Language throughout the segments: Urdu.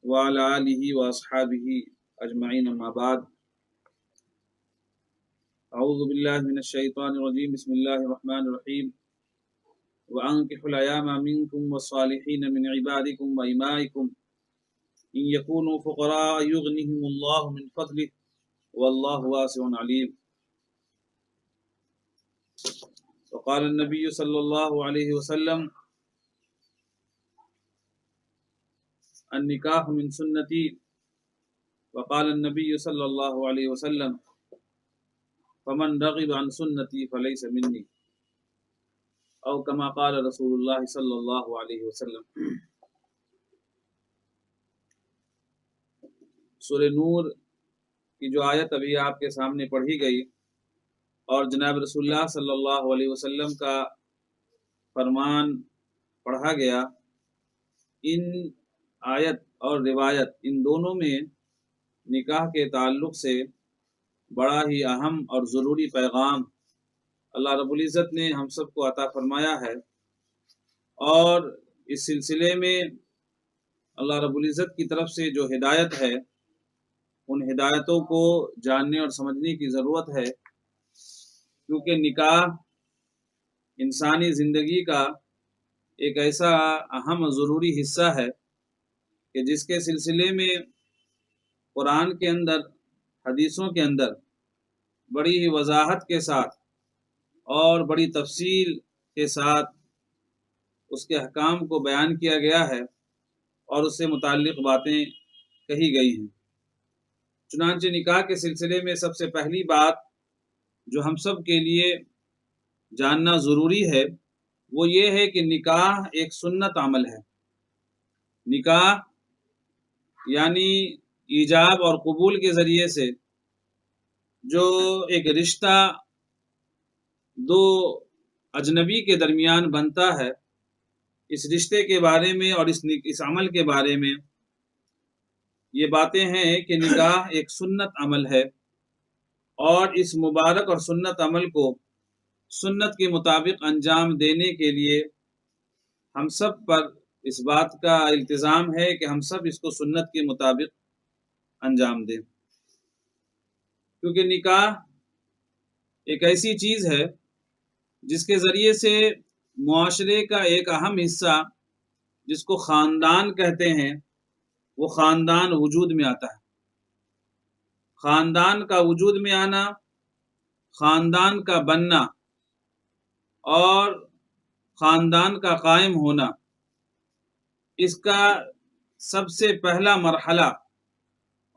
وعلى آله وأصحابه أجمعين أما بعد أعوذ بالله من الشيطان الرجيم بسم الله الرحمن الرحيم وأنكحوا الأيام منكم والصالحين من عبادكم وإمائكم إن يكونوا فقراء يغنهم الله من فضله والله واسع عليم وقال النبي صلى الله عليه وسلم النكاح من سنتي وقال النبي صلى الله عليه وسلم فمن رغب عن سنتي فليس مني او كما قال رسول اللہ صلی اللہ علیہ وسلم۔ سورہ نور کی جو آیت ابھی آپ کے سامنے پڑھی گئی اور جناب رسول اللہ صلی اللہ علیہ وسلم کا فرمان پڑھا گیا، ان آیت اور روایت ان دونوں میں نکاح کے تعلق سے بڑا ہی اہم اور ضروری پیغام اللہ رب العزت نے ہم سب کو عطا فرمایا ہے، اور اس سلسلے میں اللہ رب العزت کی طرف سے جو ہدایت ہے ان ہدایتوں کو جاننے اور سمجھنے کی ضرورت ہے، کیونکہ نکاح انسانی زندگی کا ایک ایسا اہم اور ضروری حصہ ہے کہ جس کے سلسلے میں قرآن کے اندر، حدیثوں کے اندر بڑی ہی وضاحت کے ساتھ اور بڑی تفصیل کے ساتھ اس کے احکام کو بیان کیا گیا ہے اور اس سے متعلق باتیں کہی گئی ہیں۔ چنانچہ نکاح کے سلسلے میں سب سے پہلی بات جو ہم سب کے لیے جاننا ضروری ہے وہ یہ ہے کہ نکاح ایک سنت عمل ہے۔ نکاح یعنی ایجاب اور قبول کے ذریعے سے جو ایک رشتہ دو اجنبی کے درمیان بنتا ہے، اس رشتے کے بارے میں اور اس عمل کے بارے میں یہ باتیں ہیں کہ نکاح ایک سنت عمل ہے، اور اس مبارک اور سنت عمل کو سنت کے مطابق انجام دینے کے لیے ہم سب پر اس بات کا التزام ہے کہ ہم سب اس کو سنت کے مطابق انجام دیں، کیونکہ نکاح ایک ایسی چیز ہے جس کے ذریعے سے معاشرے کا ایک اہم حصہ جس کو خاندان کہتے ہیں وہ خاندان وجود میں آتا ہے۔ خاندان کا وجود میں آنا، خاندان کا بننا اور خاندان کا قائم ہونا، اس کا سب سے پہلا مرحلہ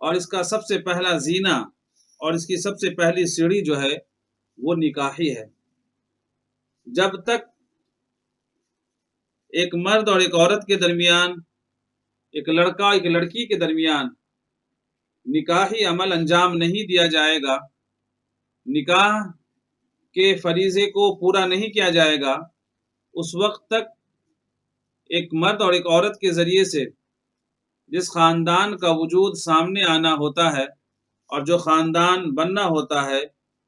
اور اس کا سب سے پہلا زینہ اور اس کی سب سے پہلی سیڑھی جو ہے وہ نکاحی ہے۔ جب تک ایک مرد اور ایک عورت کے درمیان، ایک لڑکا اور ایک لڑکی کے درمیان نکاحی عمل انجام نہیں دیا جائے گا، نکاح کے فریضے کو پورا نہیں کیا جائے گا، اس وقت تک ایک مرد اور ایک عورت کے ذریعے سے جس خاندان کا وجود سامنے آنا ہوتا ہے اور جو خاندان بننا ہوتا ہے،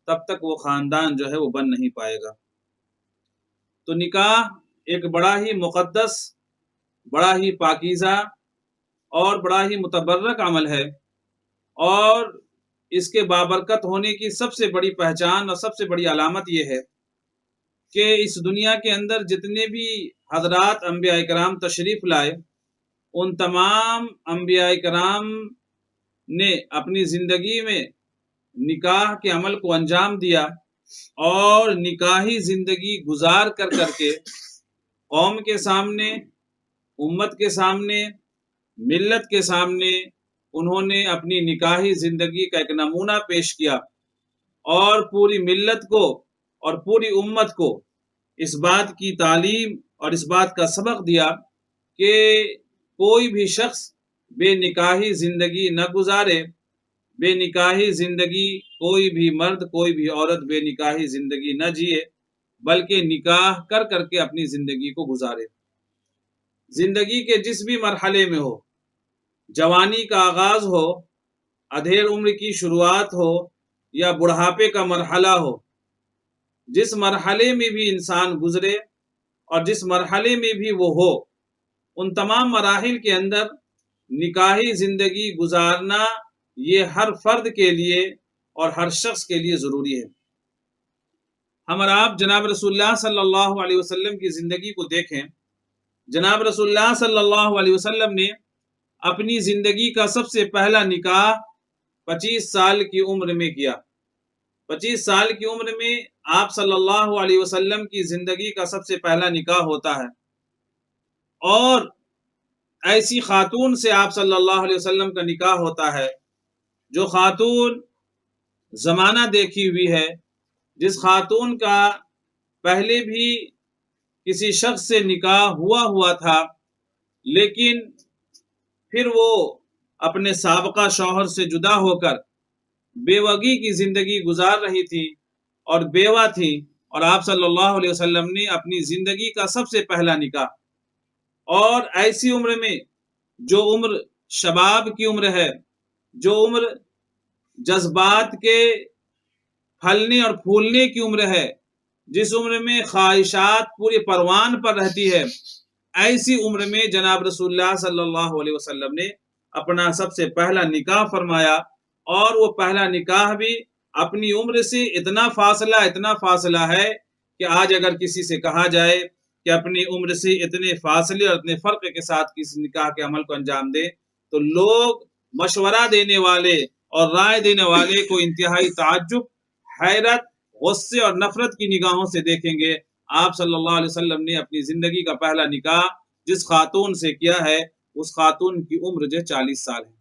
تب تک وہ خاندان جو ہے وہ بن نہیں پائے گا۔ تو نکاح ایک بڑا ہی مقدس، بڑا ہی پاکیزہ اور بڑا ہی متبرک عمل ہے، اور اس کے بابرکت ہونے کی سب سے بڑی پہچان اور سب سے بڑی علامت یہ ہے کہ اس دنیا کے اندر جتنے بھی حضرات انبیاء کرام تشریف لائے، ان تمام انبیاء کرام نے اپنی زندگی میں نکاح کے عمل کو انجام دیا، اور نکاحی زندگی گزار کر کے قوم کے سامنے، امت کے سامنے، ملت کے سامنے انہوں نے اپنی نکاحی زندگی کا ایک نمونہ پیش کیا، اور پوری ملت کو اور پوری امت کو اس بات کی تعلیم اور اس بات کا سبق دیا کہ کوئی بھی شخص بے نکاحی زندگی نہ گزارے، بے نکاحی زندگی کوئی بھی مرد، کوئی بھی عورت بے نکاحی زندگی نہ جیے، بلکہ نکاح کر کے اپنی زندگی کو گزارے۔ زندگی کے جس بھی مرحلے میں ہو، جوانی کا آغاز ہو، ادھیڑ عمر کی شروعات ہو، یا بڑھاپے کا مرحلہ ہو، جس مرحلے میں بھی انسان گزرے اور جس مرحلے میں بھی وہ ہو، ان تمام مراحل کے اندر نکاحی زندگی گزارنا یہ ہر فرد کے لیے اور ہر شخص کے لیے ضروری ہے۔ ہم اور آپ جناب رسول اللہ صلی اللہ علیہ وسلم کی زندگی کو دیکھیں، جناب رسول اللہ صلی اللہ علیہ وسلم نے اپنی زندگی کا سب سے پہلا نکاح 25 سال کی عمر میں کیا۔ 25 سال کی عمر میں آپ صلی اللہ علیہ وسلم کی زندگی کا سب سے پہلا نکاح ہوتا ہے، اور ایسی خاتون سے آپ صلی اللہ علیہ وسلم کا نکاح ہوتا ہے جو خاتون زمانہ دیکھی ہوئی ہے، جس خاتون کا پہلے بھی کسی شخص سے نکاح ہوا تھا، لیکن پھر وہ اپنے سابقہ شوہر سے جدا ہو کر بیوگی کی زندگی گزار رہی تھی اور بیوہ تھی، اور آپ صلی اللہ علیہ وسلم نے اپنی زندگی کا سب سے پہلا نکاح، اور ایسی عمر میں جو عمر شباب کی عمر ہے، جو عمر جذبات کے پھلنے اور پھولنے کی عمر ہے، جس عمر میں خواہشات پورے پروان پر رہتی ہے، ایسی عمر میں جناب رسول اللہ صلی اللہ علیہ وسلم نے اپنا سب سے پہلا نکاح فرمایا، اور وہ پہلا نکاح بھی اپنی عمر سے اتنا فاصلہ ہے کہ آج اگر کسی سے کہا جائے کہ اپنی عمر سے اتنے فاصلے اور اتنے فرق کے ساتھ کسی نکاح کے عمل کو انجام دے، تو لوگ مشورہ دینے والے اور رائے دینے والے کو انتہائی تعجب، حیرت، غصے اور نفرت کی نگاہوں سے دیکھیں گے۔ آپ صلی اللہ علیہ وسلم نے اپنی زندگی کا پہلا نکاح جس خاتون سے کیا ہے، اس خاتون کی عمر جو 40 سال ہے۔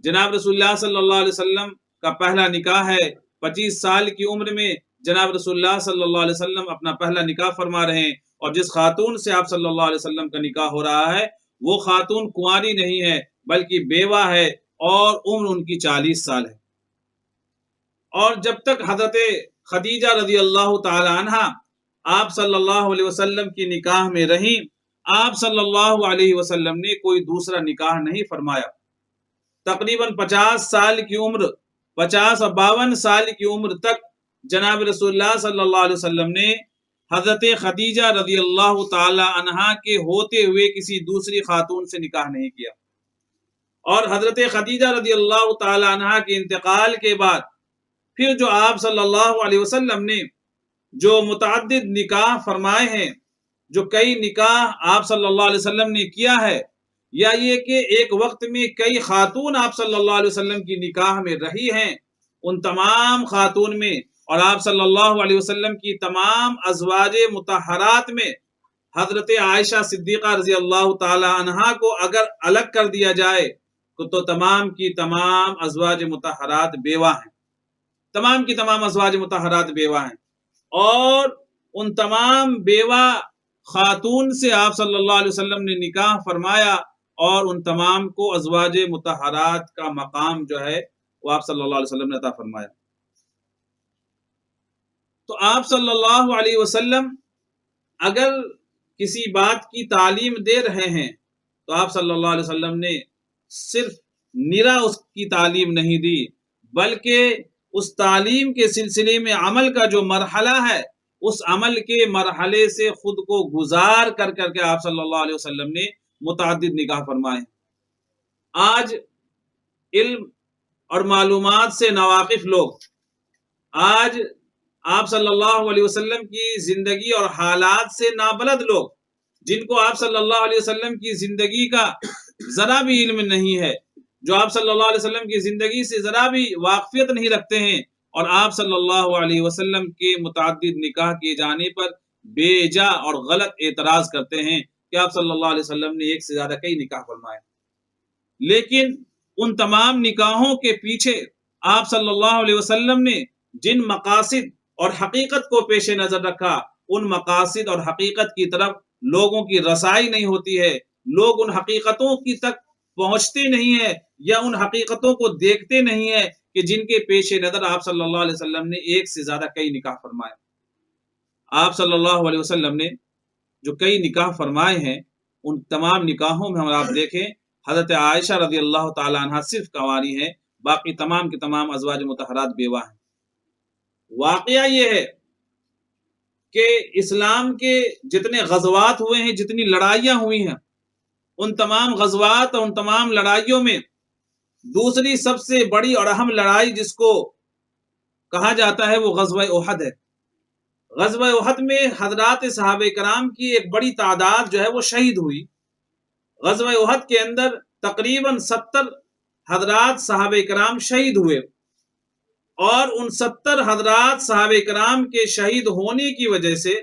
جناب رسول اللہ صلی اللہ علیہ وسلم کا پہلا نکاح ہے، 25 سال کی عمر میں جناب رسول اللہ صلی اللہ علیہ وسلم اپنا پہلا نکاح فرما رہے ہیں، اور جس خاتون سے آپ صلی اللہ علیہ وسلم کا نکاح ہو رہا ہے وہ خاتون کنواری نہیں ہے بلکہ بیوہ ہے، اور عمر ان کی 40 سال ہے۔ اور جب تک حضرت خدیجہ رضی اللہ تعالی عنہ آپ صلی اللہ علیہ وسلم کی نکاح میں رہیں، آپ صلی اللہ علیہ وسلم نے کوئی دوسرا نکاح نہیں فرمایا۔ تقریباً 50 سال کی عمر، 50 اور 52 سال کی عمر تک جناب رسول اللہ صلی اللہ علیہ وسلم نے حضرت خدیجہ رضی اللہ تعالی عنہا کے ہوتے ہوئے کسی دوسری خاتون سے نکاح نہیں کیا، اور حضرت خدیجہ رضی اللہ تعالی عنہا کے انتقال کے بعد پھر جو آپ صلی اللہ علیہ وسلم نے جو متعدد نکاح فرمائے ہیں، جو کئی نکاح آپ صلی اللہ علیہ وسلم نے کیا ہے، یا یہ کہ ایک وقت میں کئی خاتون آپ صلی اللہ علیہ وسلم کی نکاح میں رہی ہیں، ان تمام خاتون میں اور آپ صلی اللہ علیہ وسلم کی تمام ازواج مطہرات میں حضرت عائشہ صدیقہ رضی اللہ تعالی عنہا کو اگر الگ کر دیا جائے تو تمام کی تمام ازواج مطہرات بیوہ ہیں، تمام کی تمام ازواج مطہرات بیوہ ہیں، اور ان تمام بیوہ خاتون سے آپ صلی اللہ علیہ وسلم نے نکاح فرمایا، اور ان تمام کو ازواج مطہرات کا مقام جو ہے وہ آپ صلی اللہ علیہ وسلم نے عطا فرمایا۔ تو آپ صلی اللہ علیہ وسلم اگر کسی بات کی تعلیم دے رہے ہیں تو آپ صلی اللہ علیہ وسلم نے صرف نرا اس کی تعلیم نہیں دی، بلکہ اس تعلیم کے سلسلے میں عمل کا جو مرحلہ ہے، اس عمل کے مرحلے سے خود کو گزار کر کے آپ صلی اللہ علیہ وسلم نے متعدد نکاح فرمائے۔ آج علم اور معلومات سے ناواقف لوگ، آج آپ صلی اللہ علیہ وسلم کی زندگی اور حالات سے نابلد لوگ، جن کو آپ صلی اللہ علیہ وسلم کی زندگی کا ذرا بھی علم نہیں ہے، جو آپ صلی اللہ علیہ وسلم کی زندگی سے ذرا بھی واقفیت نہیں رکھتے ہیں، اور آپ صلی اللہ علیہ وسلم کے متعدد نکاح کیے جانے پر بے جا اور غلط اعتراض کرتے ہیں کہ آپ صلی اللہ علیہ وسلم نے ایک سے زیادہ کئی نکاح فرمائے۔ لیکن ان تمام نکاحوں کے پیچھے آپ صلی اللہ علیہ وسلم نے جن مقاصد اور حقیقت کو پیش نظر رکھا، ان مقاصد اور حقیقت کی طرف لوگوں کی رسائی نہیں ہوتی ہے، لوگ ان حقیقتوں کی تک پہنچتے نہیں ہیں، یا ان حقیقتوں کو دیکھتے نہیں ہیں کہ جن کے پیش نظر آپ صلی اللہ علیہ وسلم نے ایک سے زیادہ کئی نکاح فرمائے۔ آپ صلی اللہ علیہ وسلم نے جو کئی نکاح فرمائے ہیں، ان تمام نکاحوں میں ہم آپ دیکھیں حضرت عائشہ رضی اللہ تعالی عنہ صرف کنواری ہیں، باقی تمام کے تمام ازواج مطہرات بیوہ ہیں۔ واقعہ یہ ہے کہ اسلام کے جتنے غزوات ہوئے ہیں، جتنی لڑائیاں ہوئی ہیں، ان تمام غزوات اور ان تمام لڑائیوں میں دوسری سب سے بڑی اور اہم لڑائی جس کو کہا جاتا ہے وہ غزوہ احد ہے۔ غزوہ احد میں حضرات صحابہ کرام کی ایک بڑی تعداد جو ہے وہ شہید ہوئی۔ غزوہ احد کے اندر تقریباً 70 حضرات صحابہ کرام شہید ہوئے، اور ان 70 حضرات صحابہ کرام کے شہید ہونے کی وجہ سے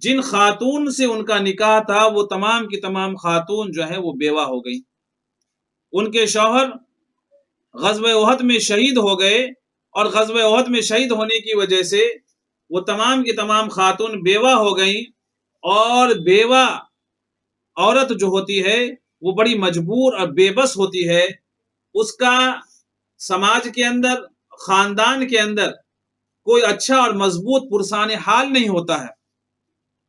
جن خاتون سے ان کا نکاح تھا وہ تمام کی تمام خاتون جو ہے وہ بیوہ ہو گئی۔ ان کے شوہر غزوہ احد میں شہید ہو گئے، اور غزوہ احد میں شہید ہونے کی وجہ سے وہ تمام کی تمام خاتون بیوہ ہو گئیں، اور بیوہ عورت جو ہوتی ہے وہ بڑی مجبور اور بے بس ہوتی ہے۔ اس کا سماج کے اندر، خاندان کے اندر کوئی اچھا اور مضبوط پرسان حال نہیں ہوتا ہے،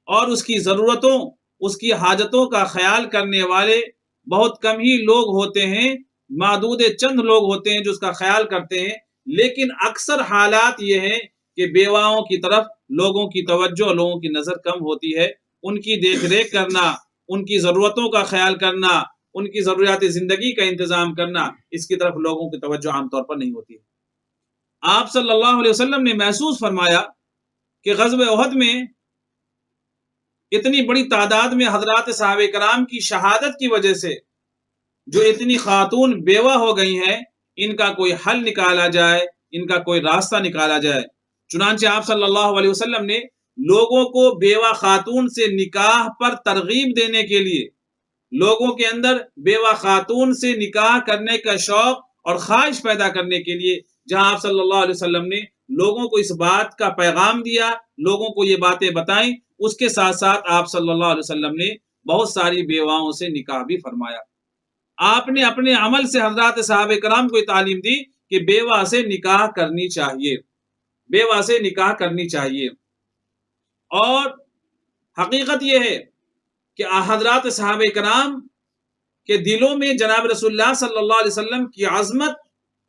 اور اس کی ضرورتوں، اس کی حاجتوں کا خیال کرنے والے بہت کم ہی لوگ ہوتے ہیں، معدود چند لوگ ہوتے ہیں جو اس کا خیال کرتے ہیں۔ لیکن اکثر حالات یہ ہیں کہ بیواؤں کی طرف لوگوں کی توجہ، لوگوں کی نظر کم ہوتی ہے۔ ان کی دیکھ ریکھ کرنا، ان کی ضرورتوں کا خیال کرنا، ان کی ضروریات زندگی کا انتظام کرنا، اس کی طرف لوگوں کی توجہ عام طور پر نہیں ہوتی ہے۔ آپ صلی اللہ علیہ وسلم نے محسوس فرمایا کہ غزوہ احد میں اتنی بڑی تعداد میں حضرات صحابہ کرام کی شہادت کی وجہ سے جو اتنی خاتون بیوہ ہو گئی ہیں، ان کا کوئی حل نکالا جائے، ان کا کوئی راستہ نکالا جائے۔ چنانچہ آپ صلی اللہ علیہ وسلم نے لوگوں کو بیوہ خاتون سے نکاح پر ترغیب دینے کے لیے، لوگوں کے اندر بیوہ خاتون سے نکاح کرنے کا شوق اور خواہش پیدا کرنے کے لیے، جہاں آپ صلی اللہ علیہ وسلم نے لوگوں کو اس بات کا پیغام دیا، لوگوں کو یہ باتیں بتائیں، اس کے ساتھ ساتھ آپ صلی اللہ علیہ وسلم نے بہت ساری بیواؤں سے نکاح بھی فرمایا۔ آپ نے اپنے عمل سے حضرات صحابہ کرام کو تعلیم دی کہ بیوہ سے نکاح کرنی چاہیے، بیوہ سے نکاح کرنی چاہیے۔ اور حقیقت یہ ہے کہ حضرات صحابہ کرام کے دلوں میں جناب رسول اللہ صلی اللہ علیہ وسلم کی عظمت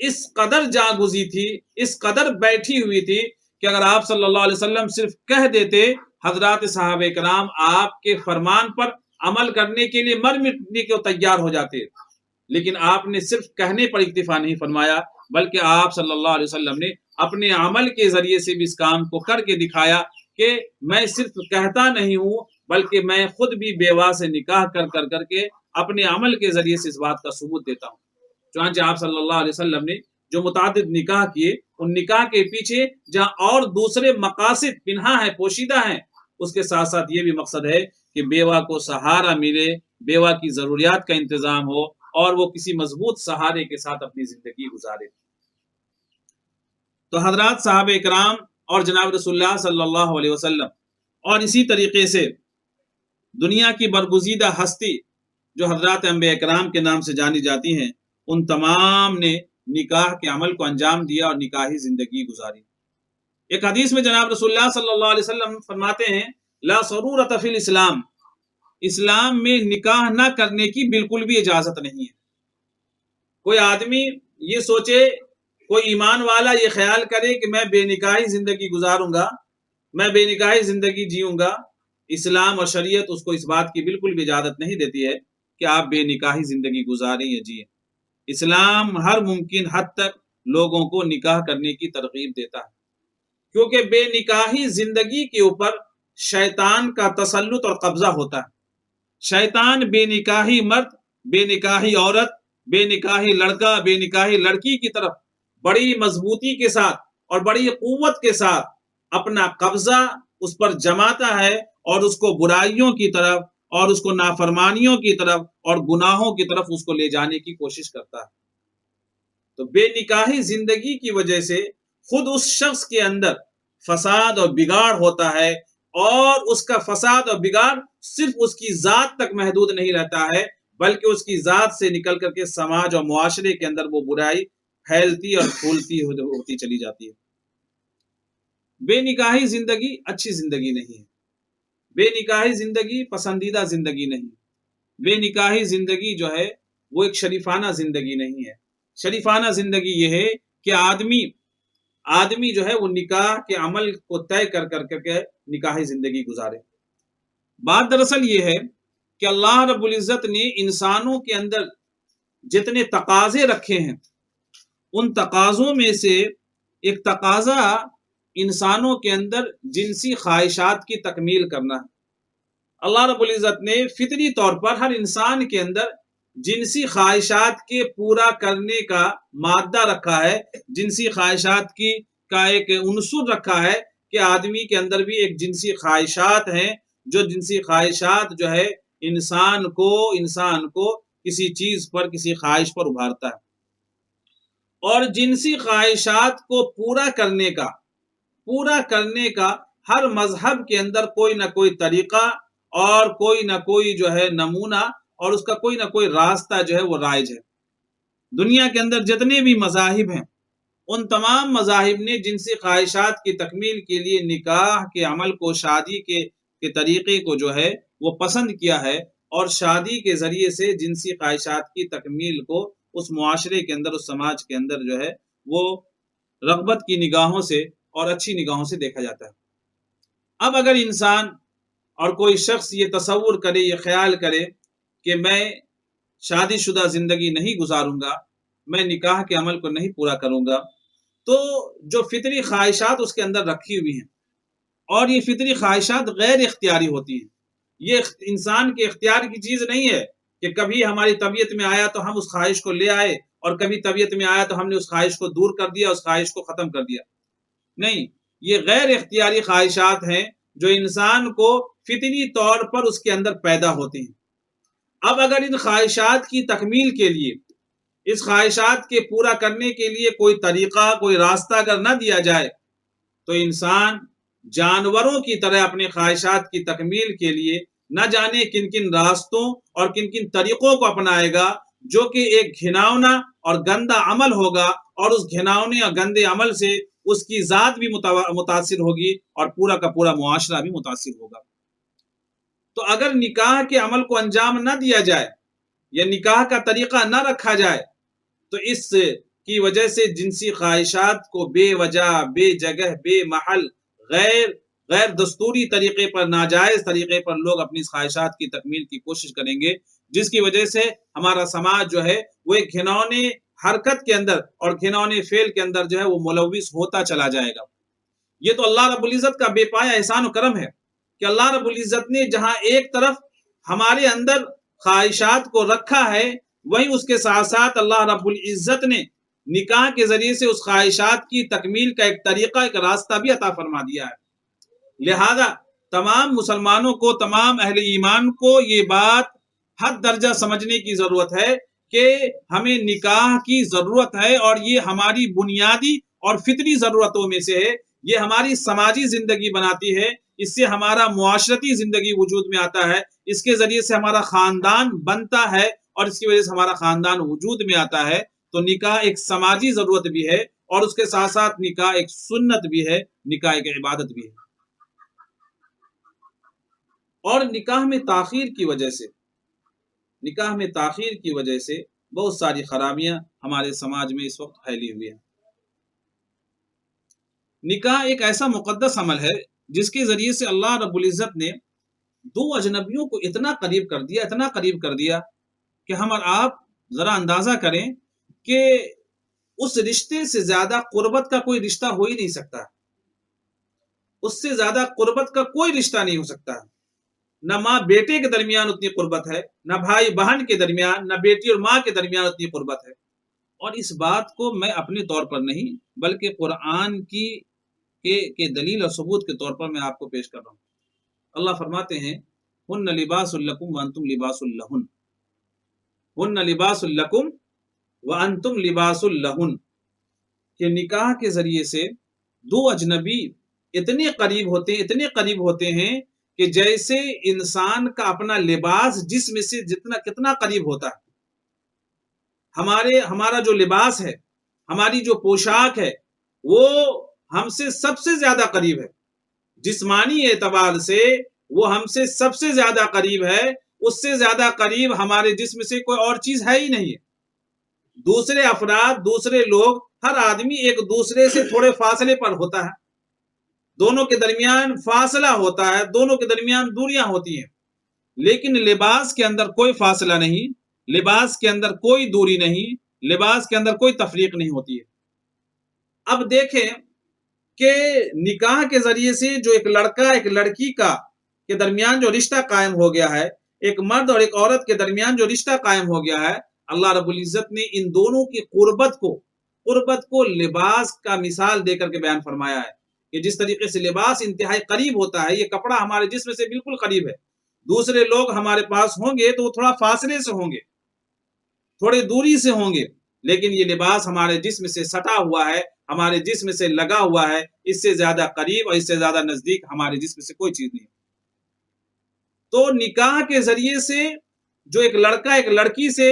اس قدر جاگزی تھی، اس قدر بیٹھی ہوئی تھی کہ اگر آپ صلی اللہ علیہ وسلم صرف کہہ دیتے، حضرات صحابہ کرام آپ کے فرمان پر عمل کرنے کے لیے مر مٹنے کو تیار ہو جاتے۔ لیکن آپ نے صرف کہنے پر اکتفا نہیں فرمایا، بلکہ آپ صلی اللہ علیہ وسلم نے اپنے عمل کے ذریعے سے بھی اس کام کو کر کے دکھایا کہ میں صرف کہتا نہیں ہوں، بلکہ میں خود بھی بیوہ سے نکاح کر کے اپنے عمل کے ذریعے سے اس بات کا ثبوت دیتا ہوں۔ چنانچہ آپ صلی اللہ علیہ وسلم نے جو متعدد نکاح کیے، ان نکاح کے پیچھے جہاں اور دوسرے مقاصد پنہا ہیں، پوشیدہ ہیں، اس کے ساتھ ساتھ یہ بھی مقصد ہے کہ بیوہ کو سہارا ملے، بیوہ کی ضروریات کا انتظام ہو، اور وہ کسی مضبوط سہارے کے ساتھ اپنی زندگی گزارے۔ تو حضرات صحابہ کرام اور جناب رسول اللہ صلی اللہ علیہ وسلم، اور اسی طریقے سے دنیا کی برگزیدہ ہستی جو حضرات انبیاء کرام کے نام سے جانی جاتی ہیں، ان تمام نے نکاح کے عمل کو انجام دیا اور نکاحی زندگی گزاری۔ ایک حدیث میں جناب رسول اللہ صلی اللہ علیہ وسلم فرماتے ہیں، لا سرورۃ فی الاسلام، اسلام میں نکاح نہ کرنے کی بالکل بھی اجازت نہیں ہے۔ کوئی آدمی یہ سوچے، کوئی ایمان والا یہ خیال کرے کہ میں بے نکاحی زندگی گزاروں گا، میں بے نکاحی زندگی جیوں گا، اسلام اور شریعت اس کو اس بات کی بالکل بھی اجازت نہیں دیتی ہے کہ آپ بے نکاحی زندگی گزاریں یا جییں۔ اسلام ہر ممکن حد تک لوگوں کو نکاح کرنے کی ترغیب دیتا ہے، کیونکہ بے نکاحی زندگی کے اوپر شیطان کا تسلط اور قبضہ ہوتا ہے۔ شیطان بے نکاحی مرد، بے نکاحی عورت، بے نکاحی لڑکا، بے نکاحی لڑکی کی طرف بڑی مضبوطی کے ساتھ اور بڑی قوت کے ساتھ اپنا قبضہ اس پر جماتا ہے، اور اس کو برائیوں کی طرف اور اس کو نافرمانیوں کی طرف اور گناہوں کی طرف اس کو لے جانے کی کوشش کرتا ہے۔ تو بے نکاحی زندگی کی وجہ سے خود اس شخص کے اندر فساد اور بگاڑ ہوتا ہے، اور اس کا فساد اور بگاڑ صرف اس کی ذات تک محدود نہیں رہتا ہے، بلکہ اس کی ذات سے نکل کر کے سماج اور معاشرے کے اندر وہ برائی پھیلتی اور پھولتی ہوتی چلی جاتی ہے۔ بے نکاحی زندگی اچھی زندگی نہیں ہے، بے نکاحی زندگی پسندیدہ زندگی نہیں، بے نکاحی زندگی جو ہے وہ ایک شریفانہ زندگی نہیں ہے۔ شریفانہ زندگی یہ ہے کہ آدمی آدمی جو ہے وہ نکاح کے عمل کو طے کر کے نکاحی زندگی گزارے۔ بات دراصل یہ ہے کہ اللہ رب العزت نے انسانوں کے اندر جتنے تقاضے رکھے ہیں، ان تقاضوں میں سے ایک تقاضا انسانوں کے اندر جنسی خواہشات کی تکمیل کرنا ہے۔ اللہ رب العزت نے فطری طور پر ہر انسان کے اندر جنسی خواہشات کے پورا کرنے کا مادہ رکھا ہے، جنسی خواہشات کا ایک عنصر رکھا ہے کہ آدمی کے اندر بھی ایک جنسی خواہشات ہیں، جو جنسی خواہشات جو ہے انسان کو کسی چیز پر، کسی خواہش پر ابھارتا ہے۔ اور جنسی خواہشات کو پورا کرنے کا ہر مذہب کے اندر کوئی نہ کوئی طریقہ اور کوئی نہ کوئی جو ہے نمونہ اور اس کا کوئی نہ کوئی راستہ جو ہے وہ رائج ہے۔ دنیا کے اندر جتنے بھی مذاہب ہیں، ان تمام مذاہب نے جنسی خواہشات کی تکمیل کے لیے نکاح کے عمل کو، شادی کے طریقے کو جو ہے وہ پسند کیا ہے، اور شادی کے ذریعے سے جنسی خواہشات کی تکمیل کو اس معاشرے کے اندر، اس سماج کے اندر جو ہے وہ رغبت کی نگاہوں سے اور اچھی نگاہوں سے دیکھا جاتا ہے۔ اب اگر انسان اور کوئی شخص یہ تصور کرے، یہ خیال کرے کہ میں شادی شدہ زندگی نہیں گزاروں گا، میں نکاح کے عمل کو نہیں پورا کروں گا، تو جو فطری خواہشات اس کے اندر رکھی ہوئی ہیں، اور یہ فطری خواہشات غیر اختیاری ہوتی ہیں، یہ انسان کے اختیار کی چیز نہیں ہے کہ کبھی ہماری طبیعت میں آیا تو ہم اس خواہش کو لے آئے، اور کبھی طبیعت میں آیا تو ہم نے اس خواہش کو دور کر دیا، اس خواہش کو ختم کر دیا۔ نہیں، یہ غیر اختیاری خواہشات ہیں جو انسان کو فطری طور پر اس کے اندر پیدا ہوتی ہیں۔ اب اگر ان خواہشات کی تکمیل کے لیے، اس خواہشات کے پورا کرنے کے لیے کوئی طریقہ، کوئی راستہ اگر نہ دیا جائے، تو انسان جانوروں کی طرح اپنے خواہشات کی تکمیل کے لیے نہ جانے کن کن راستوں اور کن کن طریقوں کو اپنائے گا، جو کہ ایک گھناؤنا اور گندا عمل ہوگا، اور اس گھناؤنے اور گندے عمل سے اس کی ذات بھی متاثر ہوگی اور پورا کا پورا معاشرہ بھی متاثر ہوگا۔ تو اگر نکاح کے عمل کو انجام نہ دیا جائے یا نکاح کا طریقہ نہ رکھا جائے، تو اس کی وجہ سے جنسی خواہشات کو بے وجہ، بے جگہ، بے محل، غیر دستوری طریقے پر، ناجائز طریقے پر لوگ اپنی خواہشات کی تکمیل کی کوشش کریں گے، جس کی وجہ سے ہمارا سماج جو ہے وہ ایک گھنونے حرکت کے اندر اور گھنونے فعل کے اندر جو ہے وہ ملوث ہوتا چلا جائے گا۔ یہ تو اللہ رب العزت کا بے پایا احسان و کرم ہے کہ اللہ رب العزت نے جہاں ایک طرف ہمارے اندر خواہشات کو رکھا ہے، وہیں اس کے ساتھ ساتھ اللہ رب العزت نے نکاح کے ذریعے سے اس خواہشات کی تکمیل کا ایک طریقہ، ایک راستہ بھی عطا فرما دیا ہے۔ لہذا تمام مسلمانوں کو، تمام اہل ایمان کو یہ بات حد درجہ سمجھنے کی ضرورت ہے کہ ہمیں نکاح کی ضرورت ہے، اور یہ ہماری بنیادی اور فطری ضرورتوں میں سے ہے۔ یہ ہماری سماجی زندگی بناتی ہے، اس سے ہمارا معاشرتی زندگی وجود میں آتا ہے، اس کے ذریعے سے ہمارا خاندان بنتا ہے، اور اس کی وجہ سے ہمارا خاندان وجود میں آتا ہے۔ تو نکاح ایک سماجی ضرورت بھی ہے، اور اس کے ساتھ ساتھ نکاح ایک سنت بھی ہے، نکاح ایک عبادت بھی ہے۔ اور نکاح میں تاخیر کی وجہ سے بہت ساری خرابیاں ہمارے سماج میں اس وقت پھیلی ہوئی ہیں۔ نکاح ایک ایسا مقدس عمل ہے جس کے ذریعے سے اللہ رب العزت نے دو اجنبیوں کو اتنا قریب کر دیا کہ ہم اور آپ ذرا اندازہ کریں کہ اس رشتے سے زیادہ قربت کا کوئی رشتہ ہو ہی نہیں سکتا، اس سے زیادہ قربت کا کوئی رشتہ نہیں ہو سکتا۔ نہ ماں بیٹے کے درمیان اتنی قربت ہے، نہ بھائی بہن کے درمیان، نہ بیٹی اور ماں کے درمیان اتنی قربت ہے۔ اور اس بات کو میں اپنے طور پر نہیں بلکہ قرآن کے دلیل اور ثبوت کے طور پر میں آپ کو پیش کر رہا ہوں۔ اللہ فرماتے ہیں ہن لباس لکم وانتم لباس لہن، ہن لباس لکم وانتم لباس لہن، کہ نکاح کے ذریعے سے دو اجنبی اتنے قریب ہوتے ہیں کہ جیسے انسان کا اپنا لباس جسم سے کتنا قریب ہوتا ہے۔ ہمارا جو لباس ہے، ہماری جو پوشاک ہے، وہ ہم سے سب سے زیادہ قریب ہے، جسمانی اعتبار سے وہ ہم سے سب سے زیادہ قریب ہے، اس سے زیادہ قریب ہمارے جسم سے کوئی اور چیز ہے ہی نہیں ہے۔ دوسرے افراد، دوسرے لوگ، ہر آدمی ایک دوسرے سے تھوڑے فاصلے پر ہوتا ہے، دونوں کے درمیان فاصلہ ہوتا ہے، دونوں کے درمیان دوریاں ہوتی ہیں، لیکن لباس کے اندر کوئی فاصلہ نہیں، لباس کے اندر کوئی دوری نہیں، لباس کے اندر کوئی تفریق نہیں ہوتی ہے۔ اب دیکھیں کہ نکاح کے ذریعے سے جو ایک لڑکا ایک لڑکی کا کے درمیان جو رشتہ قائم ہو گیا ہے، ایک مرد اور ایک عورت کے درمیان جو رشتہ قائم ہو گیا ہے، اللہ رب العزت نے ان دونوں کی قربت کو لباس کا مثال دے کر کے بیان فرمایا ہے کہ جس طریقے سے لباس انتہائی قریب ہوتا ہے، یہ کپڑا ہمارے جسم سے بالکل قریب ہے، دوسرے لوگ ہمارے پاس ہوں گے تو وہ تھوڑا فاصلے سے ہوں گے، تھوڑے دوری سے ہوں گے، لیکن یہ لباس ہمارے جسم سے سٹا ہوا ہے، ہمارے جسم سے لگا ہوا ہے، اس سے زیادہ قریب اور اس سے زیادہ نزدیک ہمارے جسم سے کوئی چیز نہیں۔ تو نکاح کے ذریعے سے جو ایک لڑکا ایک لڑکی سے،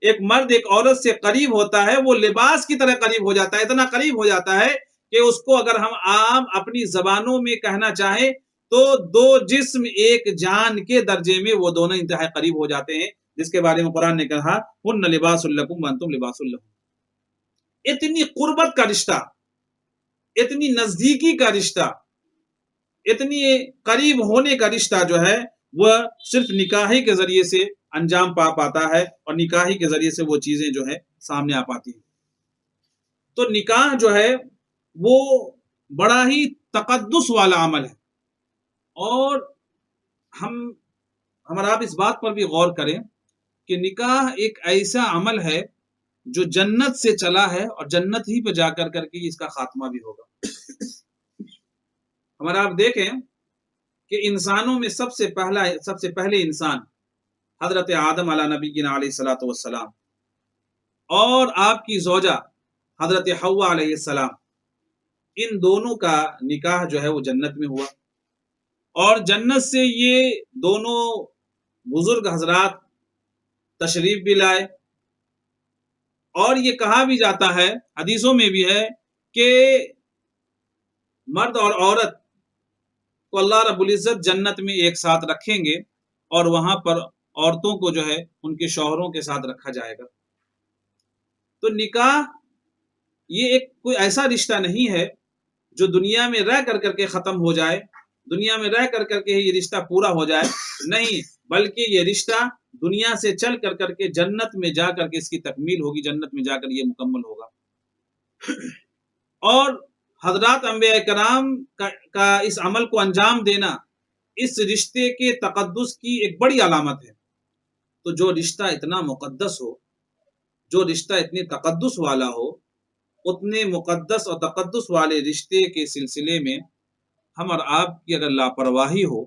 ایک مرد ایک عورت سے قریب ہوتا ہے، وہ لباس کی طرح قریب ہو جاتا ہے، اتنا قریب ہو جاتا ہے کہ اس کو اگر ہم عام اپنی زبانوں میں کہنا چاہیں تو دو جسم ایک جان کے درجے میں وہ دونوں انتہائی قریب ہو جاتے ہیں، جس کے بارے میں قرآن نے کہا ہن لباس لکم وانتم لباس لہم۔ اتنی قربت کا رشتہ، اتنی نزدیکی کا رشتہ، اتنی قریب ہونے کا رشتہ جو ہے وہ صرف نکاحی کے ذریعے سے انجام پاتا ہے، اور نکاحی کے ذریعے سے وہ چیزیں جو ہے سامنے آ پاتی ہیں۔ تو نکاح جو ہے وہ بڑا ہی تقدس والا عمل ہے، اور ہمارا آپ اس بات پر بھی غور کریں کہ نکاح ایک ایسا عمل ہے جو جنت سے چلا ہے، اور جنت ہی پہ جا کر کے اس کا خاتمہ بھی ہوگا۔ ہمارا آپ دیکھیں کہ انسانوں میں سب سے پہلے انسان حضرت آدم علیہ نبینا علیہ الصلوۃ والسلام اور آپ کی زوجہ حضرت حوا علیہ السلام، ان دونوں کا نکاح جو ہے وہ جنت میں ہوا، اور جنت سے یہ دونوں بزرگ حضرات تشریف بھی لائے، اور یہ کہا بھی جاتا ہے، حدیثوں میں بھی ہے کہ مرد اور عورت کو اللہ رب العزت جنت میں ایک ساتھ رکھیں گے، اور وہاں پر عورتوں کو جو ہے ان کے شوہروں کے ساتھ رکھا جائے گا۔ تو نکاح یہ ایک کوئی ایسا رشتہ نہیں ہے جو دنیا میں رہ کر کے ختم ہو جائے، دنیا میں رہ کر کے یہ رشتہ پورا ہو جائے، نہیں، بلکہ یہ رشتہ دنیا سے چل کر کے جنت میں جا کر کے اس کی تکمیل ہوگی، جنت میں جا کر یہ مکمل ہوگا۔ اور حضرات انبیاء کرام کا اس عمل کو انجام دینا اس رشتے کے تقدس کی ایک بڑی علامت ہے۔ تو جو رشتہ اتنا مقدس ہو، جو رشتہ اتنے تقدس والا ہو، اتنے مقدس اور تقدس والے رشتے کے سلسلے میں ہم اور آپ کی اگر لاپرواہی ہو،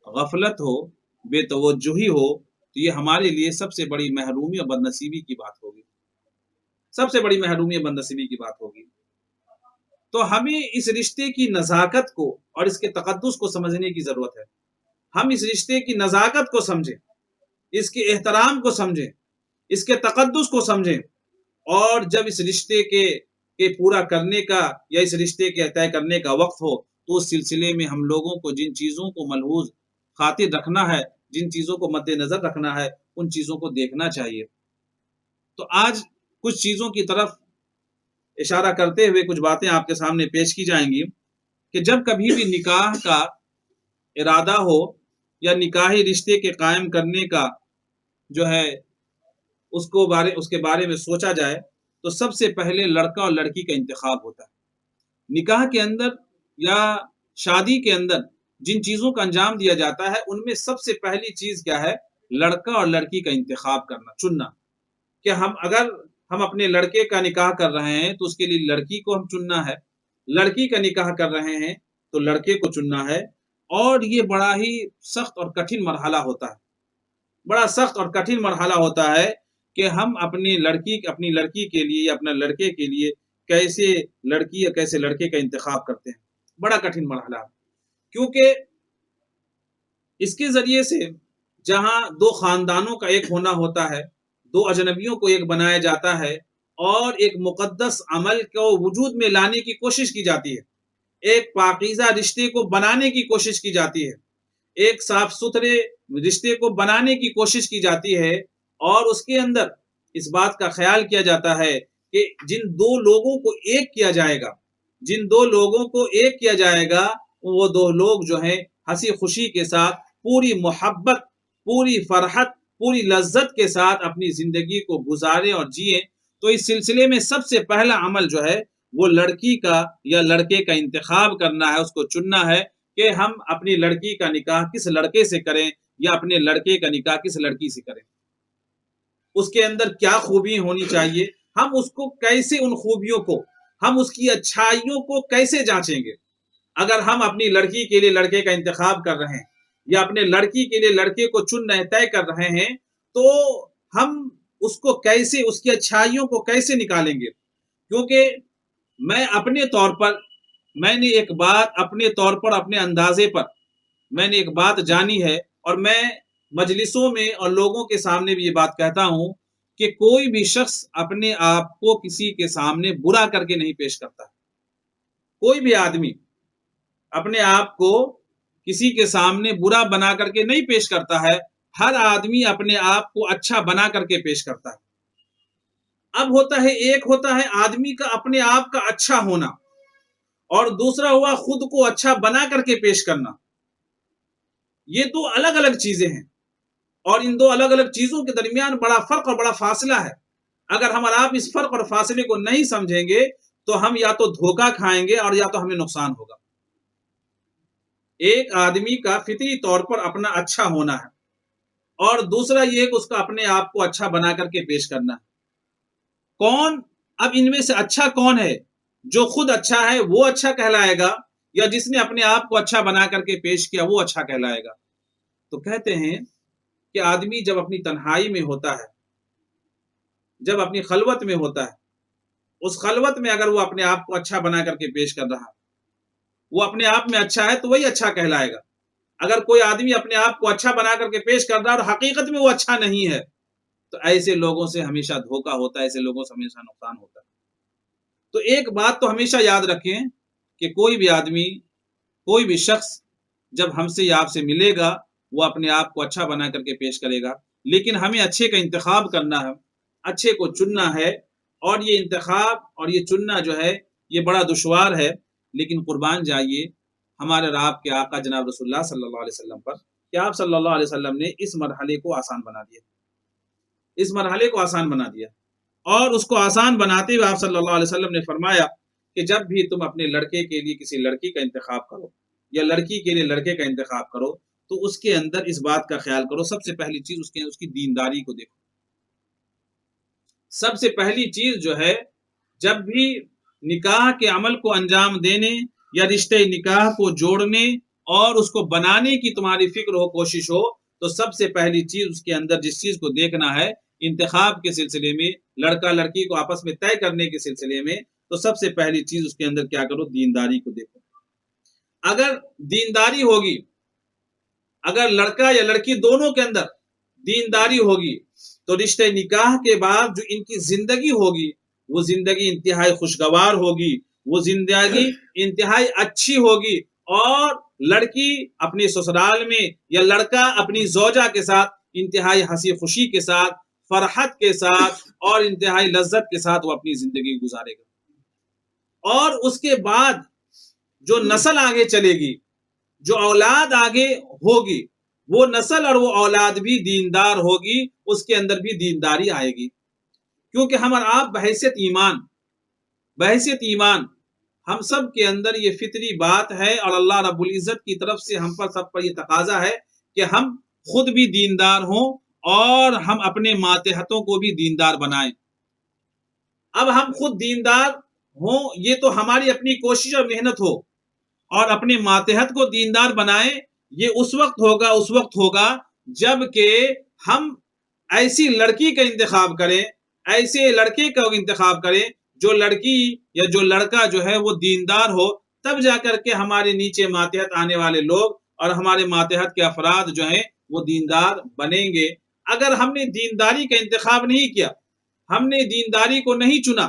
غفلت ہو، بے توجہی ہو، تو یہ ہمارے لیے سب سے بڑی محرومی اور بدنصیبی کی بات ہوگی، سب سے بڑی محرومی اور بدنصیبی کی بات ہوگی۔ تو ہمیں اس رشتے کی نزاکت کو اور اس کے تقدس کو سمجھنے کی ضرورت ہے۔ ہم اس رشتے کی نزاکت کو سمجھیں، اس کے احترام کو سمجھیں، اس کے تقدس کو سمجھیں، اور جب اس رشتے کے پورا کرنے کا یا اس رشتے کے طے کرنے کا وقت ہو تو اس سلسلے میں ہم لوگوں کو جن چیزوں کو ملحوظ خاطر رکھنا ہے، جن چیزوں کو مد نظر رکھنا ہے، ان چیزوں کو دیکھنا چاہیے۔ تو آج کچھ چیزوں کی طرف اشارہ کرتے ہوئے کچھ باتیں آپ کے سامنے پیش کی جائیں گی کہ جب کبھی بھی نکاح کا ارادہ ہو یا نکاحی رشتے کے قائم کرنے کا جو ہے اس کے بارے میں سوچا جائے تو سب سے پہلے لڑکا اور لڑکی کا انتخاب ہوتا ہے۔ نکاح کے اندر یا شادی کے اندر جن چیزوں کا انجام دیا جاتا ہے ان میں سب سے پہلی چیز کیا ہے؟ لڑکا اور لڑکی کا انتخاب کرنا، چننا، کہ اگر ہم اپنے لڑکے کا نکاح کر رہے ہیں تو اس کے لیے لڑکی کو ہم چننا ہے، لڑکی کا نکاح کر رہے ہیں تو لڑکے کو چننا ہے، اور یہ بڑا ہی سخت اور کٹھن مرحلہ ہوتا ہے، بڑا سخت اور کٹھن مرحلہ ہوتا ہے کہ ہم اپنی لڑکی کے لیے یا اپنے لڑکے کے لیے کیسے لڑکی یا کیسے لڑکے کا انتخاب کرتے ہیں، بڑا کٹھن مرحلہ، کیونکہ اس کے ذریعے سے جہاں دو خاندانوں کا ایک ہونا ہوتا ہے، دو اجنبیوں کو ایک بنایا جاتا ہے، اور ایک مقدس عمل کو وجود میں لانے کی کوشش کی جاتی ہے، ایک پاکیزہ رشتے کو بنانے کی کوشش کی جاتی ہے، ایک صاف ستھرے رشتے کو بنانے کی کوشش کی جاتی ہے، اور اس کے اندر اس بات کا خیال کیا جاتا ہے کہ جن دو لوگوں کو ایک کیا جائے گا، جن دو لوگوں کو ایک کیا جائے گا، وہ دو لوگ جو ہیں ہنسی خوشی کے ساتھ، پوری محبت، پوری فرحت، پوری لذت کے ساتھ اپنی زندگی کو گزاریں اور جئیں۔ تو اس سلسلے میں سب سے پہلا عمل جو ہے وہ لڑکی کا یا لڑکے کا انتخاب کرنا ہے، اس کو چننا ہے کہ ہم اپنی لڑکی کا نکاح کس لڑکے سے کریں یا اپنے لڑکے کا نکاح کس لڑکی سے کریں، اس کے اندر کیا خوبی ہونی چاہیے، ہم اس کو کیسے، ان خوبیوں کو، ہم اس کی اچھائیوں کو کیسے جانچیں گے۔ اگر ہم اپنی لڑکی کے لیے لڑکے کا انتخاب کر رہے ہیں یا اپنے لڑکی کے لیے لڑکے کو چن رہے، طے کر رہے ہیں، تو ہم اس کو کیسے، اس کی اچھائیوں کو کیسے نکالیں گے؟ کیونکہ میں اپنے طور پر، میں نے ایک بات اپنے طور پر، اپنے اندازے پر میں نے ایک بات جانی ہے، اور میں مجلسوں میں اور لوگوں کے سامنے بھی یہ بات کہتا ہوں کہ کوئی بھی شخص اپنے آپ کو کسی کے سامنے برا کر کے نہیں پیش کرتا۔ کوئی بھی آدمی اپنے آپ کو کسی کے سامنے برا بنا کر کے نہیں پیش کرتا ہے، ہر آدمی اپنے آپ کو اچھا بنا کر کے پیش کرتا ہے۔ اب ہوتا ہے، ایک ہوتا ہے آدمی کا اپنے آپ کا اچھا ہونا، اور دوسرا ہوا خود کو اچھا بنا کر کے پیش کرنا۔ یہ دو الگ الگ چیزیں ہیں، اور ان دو الگ الگ چیزوں کے درمیان بڑا فرق اور بڑا فاصلہ ہے۔ اگر ہم اور آپ اس فرق اور فاصلے کو نہیں سمجھیں گے تو ہم یا تو دھوکہ کھائیں گے اور یا تو ہمیں نقصان ہوگا۔ ایک آدمی کا فطری طور پر اپنا اچھا ہونا ہے، اور دوسرا یہ کہ اس کا اپنے آپ کو اچھا بنا کر کے پیش کرنا ہے۔ کون، اب ان میں سے اچھا کون ہے؟ جو خود اچھا ہے وہ اچھا کہلائے گا، یا جس نے اپنے آپ کو اچھا بنا کر کے پیش کیا وہ اچھا کہلائے گا؟ تو کہتے ہیں کہ آدمی جب اپنی تنہائی میں ہوتا ہے، جب اپنی خلوت میں ہوتا ہے، اس خلوت میں اگر وہ اپنے آپ کو اچھا بنا کر کے پیش کر رہا، وہ اپنے آپ میں اچھا ہے تو وہی اچھا کہلائے گا۔ اگر کوئی آدمی اپنے آپ کو اچھا بنا کر کے پیش کر رہا اور حقیقت میں وہ اچھا نہیں ہے، تو ایسے لوگوں سے ہمیشہ دھوکہ ہوتا ہے، ایسے لوگوں سے ہمیشہ نقصان ہوتا ہے۔ تو ایک بات تو ہمیشہ یاد رکھیں کہ کوئی بھی آدمی، کوئی بھی شخص جب ہم سے یا آپ سے ملے گا، وہ اپنے آپ کو اچھا بنا کر کے پیش کرے گا، لیکن ہمیں اچھے کا انتخاب کرنا ہے، اچھے کو چننا ہے، اور یہ انتخاب اور یہ چننا جو ہے یہ بڑا دشوار ہے، لیکن قربان جائیے ہمارے اور آپ کے آقا جناب رسول اللہ صلی اللہ علیہ وسلم پر، کہ آپ صلی اللہ علیہ وسلم نے اس مرحلے کو آسان بنا دیا، اس مرحلے کو آسان بنا دیا، اور اس کو آسان بناتے ہوئے آپ صلی اللہ علیہ وسلم نے فرمایا کہ جب بھی تم اپنے لڑکے کے لیے کسی لڑکی کا انتخاب کرو یا لڑکی کے لیے لڑکے کا انتخاب کرو، تو اس کے اندر اس بات کا خیال کرو، سب سے پہلی چیز اس کی دینداری کو دیکھو۔ سب سے پہلی چیز جو ہے، جب بھی نکاح کے عمل کو انجام دینے یا رشتے نکاح کو جوڑنے اور اس کو بنانے کی تمہاری فکر ہو، کوشش ہو، تو سب سے پہلی چیز اس کے اندر جس چیز کو دیکھنا ہے انتخاب کے سلسلے میں، لڑکا لڑکی کو آپس میں طے کرنے کے سلسلے میں، تو سب سے پہلی چیز اس کے اندر کیا کرو، دینداری کو دیکھو۔ اگر دینداری ہوگی، اگر لڑکا یا لڑکی دونوں کے اندر دینداری ہوگی، تو رشتے نکاح کے بعد جو ان کی زندگی ہوگی وہ زندگی انتہائی خوشگوار ہوگی، وہ زندگی انتہائی اچھی ہوگی، اور لڑکی اپنے سسرال میں یا لڑکا اپنی زوجہ کے ساتھ انتہائی ہنسی خوشی کے ساتھ، فرحت کے ساتھ اور انتہائی لذت کے ساتھ وہ اپنی زندگی گزارے گا۔ اور اس کے بعد جو نسل آگے چلے گی، جو اولاد آگے ہوگی، وہ نسل اور وہ اولاد بھی دیندار ہوگی، اس کے اندر بھی دینداری آئے گی۔ کیونکہ ہم اور آپ بحیثیت ایمان ہم سب کے اندر یہ فطری بات ہے، اور اللہ رب العزت کی طرف سے ہم پر سب پر یہ تقاضا ہے کہ ہم خود بھی دیندار ہوں اور ہم اپنے ماتحتوں کو بھی دیندار بنائیں۔ اب ہم خود دیندار ہوں، یہ تو ہماری اپنی کوشش اور محنت ہو، اور اپنے ماتحت کو دیندار بنائیں، یہ اس وقت ہوگا جب کہ ہم ایسی لڑکی کا انتخاب کریں، ایسے لڑکے کا انتخاب کریں جو لڑکی یا جو لڑکا جو ہے وہ دیندار ہو، تب جا کر کے ہمارے نیچے ماتحت آنے والے لوگ اور ہمارے ماتحت کے افراد جو ہیں وہ دیندار بنیں گے۔ اگر ہم نے دینداری کا انتخاب نہیں کیا، ہم نے دینداری کو نہیں چنا،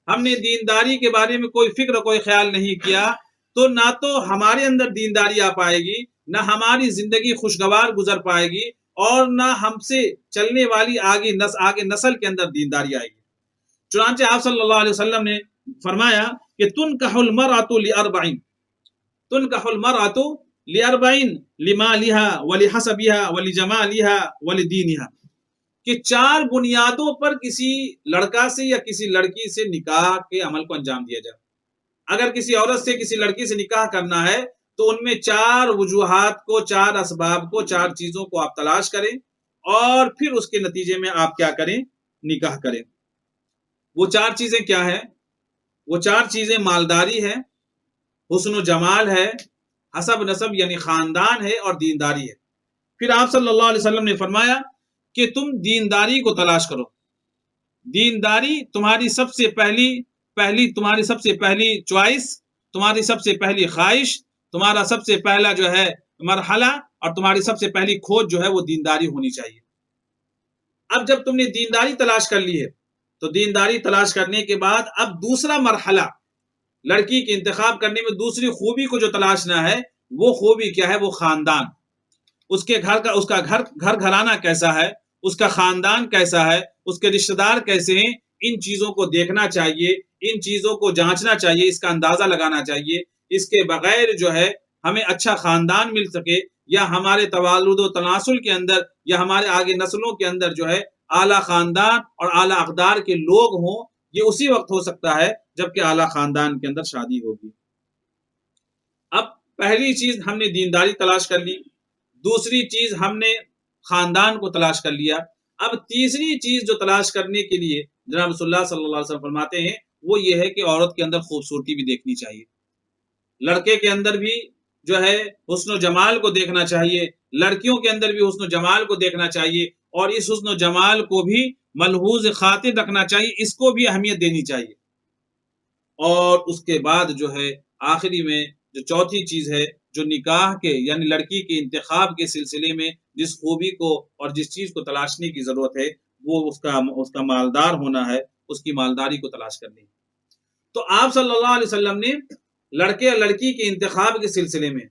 ہم نے دینداری کے بارے میں کوئی فکر کوئی خیال نہیں کیا، تو نہ تو ہمارے اندر دینداری آ پائے گی، نہ ہماری زندگی خوشگوار گزر پائے گی، اور نہ ہم سے چلنے والی آگے نسل کے اندر دینداری آئے گی۔ چنانچہ آپ صلی اللہ علیہ وسلم نے فرمایا کہ تنکح المرأۃ لاربعین، تنکح المرأۃ لاربعین، لمالها ولحسبها ولجمالها ولدینها، کہ 4 بنیادوں پر کسی لڑکا سے یا کسی لڑکی سے نکاح کے عمل کو انجام دیا جائے۔ اگر کسی عورت سے کسی لڑکی سے نکاح کرنا ہے تو ان میں 4 وجوہات کو، 4 اسباب کو، 4 چیزوں کو آپ تلاش کریں اور پھر اس کے نتیجے میں آپ کیا کریں؟ نکاح کریں۔ وہ 4 چیزیں کیا ہیں؟ وہ 4 چیزیں مالداری ہے، حسن و جمال ہے، حسب نسب یعنی خاندان ہے، اور دینداری ہے۔ پھر آپ صلی اللہ علیہ وسلم نے فرمایا کہ تم دینداری کو تلاش کرو۔ دینداری تمہاری سب سے پہلی تمہاری سب سے پہلی چوائس، تمہاری سب سے پہلی خواہش، تمہارا سب سے پہلا جو ہے مرحلہ، اور تمہاری سب سے پہلی کھوج جو ہے وہ دینداری ہونی چاہیے۔ اب جب تم نے دینداری تلاش کر لی ہے تو دینداری تلاش کرنے کے بعد اب دوسرا مرحلہ لڑکی کے انتخاب کرنے میں دوسری خوبی کو جو تلاشنا ہے، وہ خوبی کیا ہے؟ وہ خاندان، اس کے اس کا گھر گھرانہ کیسا ہے، اس کا خاندان کیسا ہے، اس کے رشتہ دار کیسے ہیں، ان چیزوں کو دیکھنا چاہیے، ان چیزوں کو جانچنا چاہیے، اس کا اندازہ لگانا چاہیے۔ اس کے بغیر جو ہے ہمیں اچھا خاندان مل سکے، یا ہمارے توالد و تناسل کے اندر یا ہمارے آگے نسلوں کے اندر جو ہے اعلیٰ خاندان اور اعلیٰ اقدار کے لوگ ہوں، یہ اسی وقت ہو سکتا ہے جب کہ اعلیٰ خاندان کے اندر شادی ہوگی۔ اب پہلی چیز ہم نے دینداری تلاش کر لی، دوسری چیز ہم نے خاندان کو تلاش کر لیا۔ اب تیسری چیز جو تلاش کرنے کے لیے جناب رسول اللہ صلی اللہ علیہ وسلم فرماتے ہیں وہ یہ ہے کہ عورت کے اندر خوبصورتی بھی دیکھنی چاہیے، لڑکے کے اندر بھی جو ہے حسن و جمال کو دیکھنا چاہیے، لڑکیوں کے اندر بھی حسن و جمال کو دیکھنا چاہیے، اور اس حسن و جمال کو بھی ملحوظ خاطر رکھنا چاہیے، اس کو بھی اہمیت دینی چاہیے۔ اور اس کے بعد جو ہے آخری میں جو چوتھی چیز ہے، جو نکاح کے یعنی لڑکی کے انتخاب کے سلسلے میں جس خوبی کو اور جس چیز کو تلاشنے کی ضرورت ہے، وہ اس کا مالدار ہونا ہے، اس کی مالداری کو تلاش کرنی ہے۔ تو آپ صلی اللہ علیہ وسلم نے لڑکے اور لڑکی کے انتخاب کے سلسلے میں،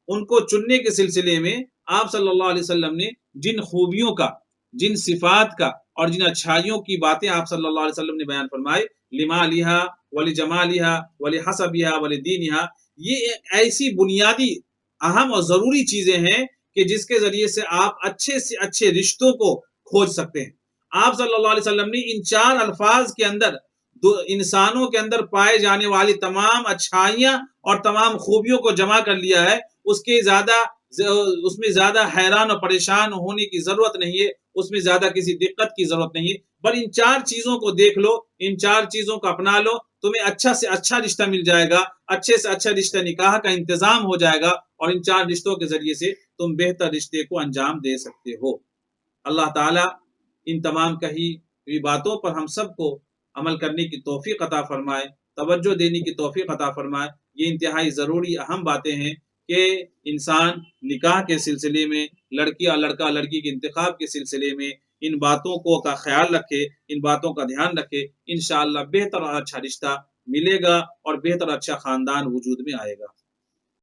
ان کو چننے کے سلسلے میں آپ صلی اللہ علیہ وسلم نے جن خوبیوں کا، جن صفات کا اور جن اچھائیوں کی باتیں آپ صلی اللہ علیہ وسلم نے بیان فرمائے، لمالہا ولجمالہا ولحسبہا ولدینہا، یہ ایک ایسی بنیادی اہم اور ضروری چیزیں ہیں کہ جس کے ذریعے سے آپ اچھے سے اچھے رشتوں کو کھوج سکتے ہیں۔ آپ صلی اللہ علیہ وسلم نے ان 4 الفاظ کے اندر انسانوں کے اندر پائے جانے والی تمام اچھائیاں اور تمام خوبیوں کو جمع کر لیا ہے۔ اس میں زیادہ حیران اور پریشان ہونے کی ضرورت نہیں ہے، اس میں زیادہ کسی دقت کی ضرورت نہیں ہے، بس ان 4 چیزوں کو دیکھ لو، ان 4 چیزوں کو اپنا لو، تمہیں اچھا سے اچھا رشتہ مل جائے گا، اچھے سے اچھا رشتہ نکاح کا انتظام ہو جائے گا، اور ان 4 رشتوں کے ذریعے سے تم بہتر رشتے کو انجام دے سکتے ہو۔ اللہ تعالیٰ ان تمام کہی ہوئی باتوں پر ہم سب کو عمل کرنے کی توفیق عطا فرمائے، توجہ دینے کی توفیق عطا فرمائے۔ یہ انتہائی ضروری اہم باتیں ہیں کہ انسان نکاح کے سلسلے میں، لڑکی اور لڑکی کے انتخاب کے سلسلے میں ان باتوں کا خیال رکھے، ان باتوں کا دھیان رکھے، انشاءاللہ بہتر اور اچھا رشتہ ملے گا اور بہتر اچھا خاندان وجود میں آئے گا۔